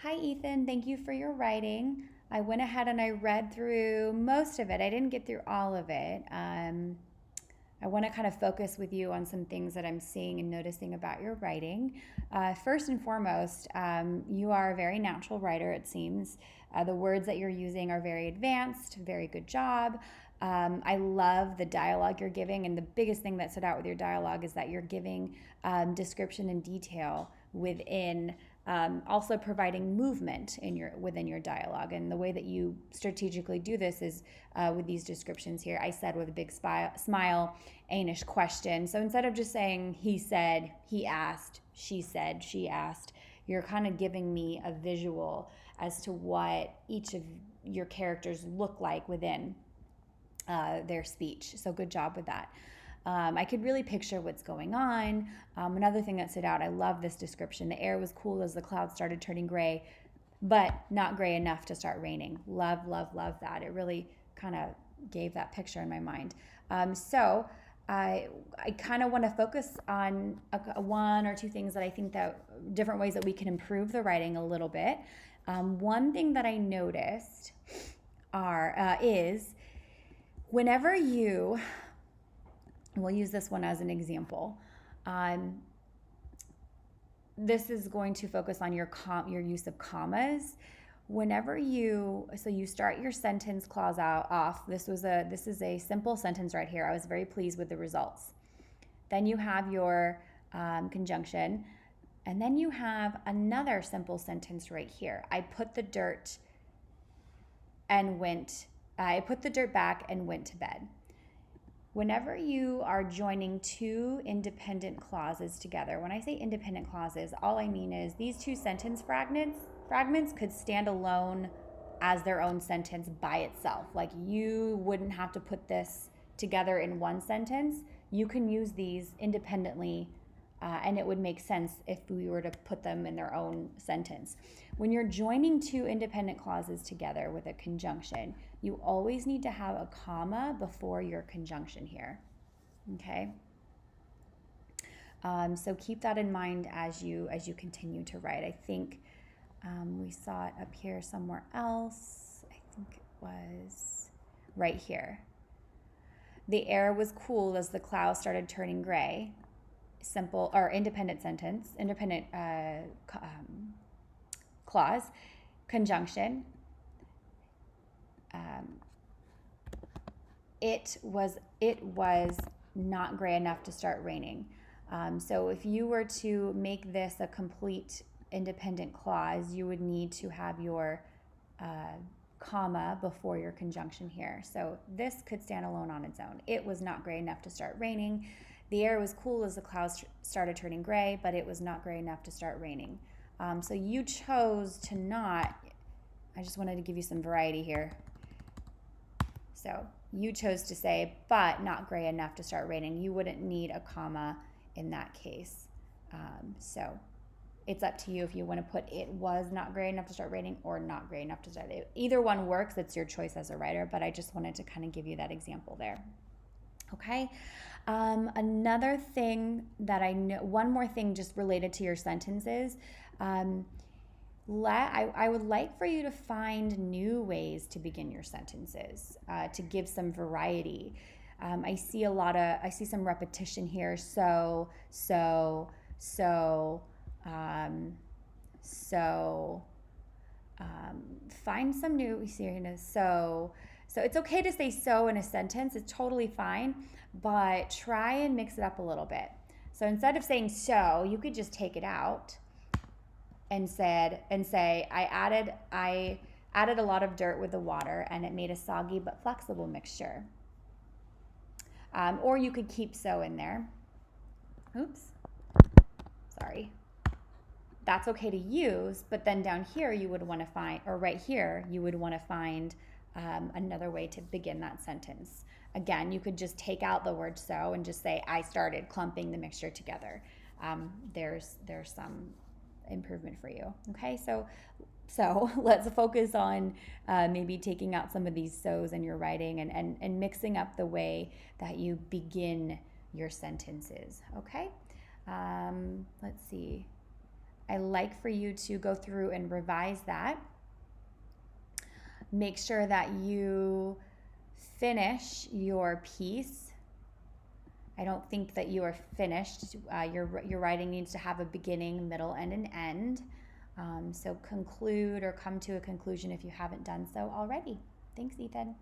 Hi, Ethan. Thank you for your writing. I went ahead and I read through most of it. I didn't get through all of it. I want to kind of focus with you on some things that I'm seeing and noticing about your writing. First and foremost, you are a very natural writer, it seems. The words that you're using are very advanced, very good job. I love the dialogue you're giving, and the biggest thing that stood out with your dialogue is that you're giving description and detail within also providing movement in your within your dialogue. And the way that you strategically do this is with these descriptions here. I said with a big smile, Anish question. So instead of just saying he said, he asked, she said, she asked, you're kind of giving me a visual as to what each of your characters look like within their speech. So good job with that. I could really picture what's going on. Another thing that stood out, I love this description. The air was cool as the clouds started turning gray, but not gray enough to start raining. Love, love, love that. It really kind of gave that picture in my mind. So I kind of want to focus on one or two things that I think that different ways that we can improve the writing a little bit. One thing that I noticed is whenever we'll use this one as an example. This is going to focus on your use of commas. Whenever you start your sentence clause off. This is a simple sentence right here. I was very pleased with the results. Then you have your conjunction, and then you have another simple sentence right here. I put the dirt back and went to bed. Whenever you are joining two independent clauses together, when I say independent clauses, all I mean is these two sentence fragments could stand alone as their own sentence by itself. Like you wouldn't have to put this together in one sentence. You can use these independently, and it would make sense if we were to put them in their own sentence. When you're joining two independent clauses together with a conjunction, you always need to have a comma before your conjunction here, okay? So keep that in mind as you continue to write. I think we saw it up here somewhere else. I think it was right here. The air was cool as the clouds started turning gray. Simple or independent sentence, independent clause, conjunction. It was not gray enough to start raining. So if you were to make this a complete independent clause, you would need to have your comma before your conjunction here. So this could stand alone on its own. It was not gray enough to start raining. The air was cool as the clouds started turning gray, but it was not gray enough to start raining. So you chose to not, I just wanted to give you some variety here. So you chose to say, but not gray enough to start raining. You wouldn't need a comma in that case. So it's up to you if you want to put it was not gray enough to start raining or not gray enough to start. Either one works. It's your choice as a writer, but I just wanted to kind of give you that example there. Okay. Another thing that I know, one more thing just related to your sentences. I would like for you to find new ways to begin your sentences, to give some variety. I see some repetition here. Find some new, so it's okay to say so in a sentence. It's totally fine, but try and mix it up a little bit. So instead of saying so, you could just take it out and say I added a lot of dirt with the water and it made a soggy but flexible mixture. Or you could keep so in there. Oops. Sorry. That's okay to use, but then down here you would want to find, or right here, you would want to find another way to begin that sentence. Again, you could just take out the word so and just say, I started clumping the mixture together. There's some improvement for you. Okay, so let's focus on maybe taking out some of these so's in your writing and mixing up the way that you begin your sentences. Okay, let's see. I like for you to go through and revise that. Make sure that you finish your piece. I don't think that you are finished. Your writing needs to have a beginning, middle, and an end. So conclude or come to a conclusion if you haven't done so already. Thanks, Ethan.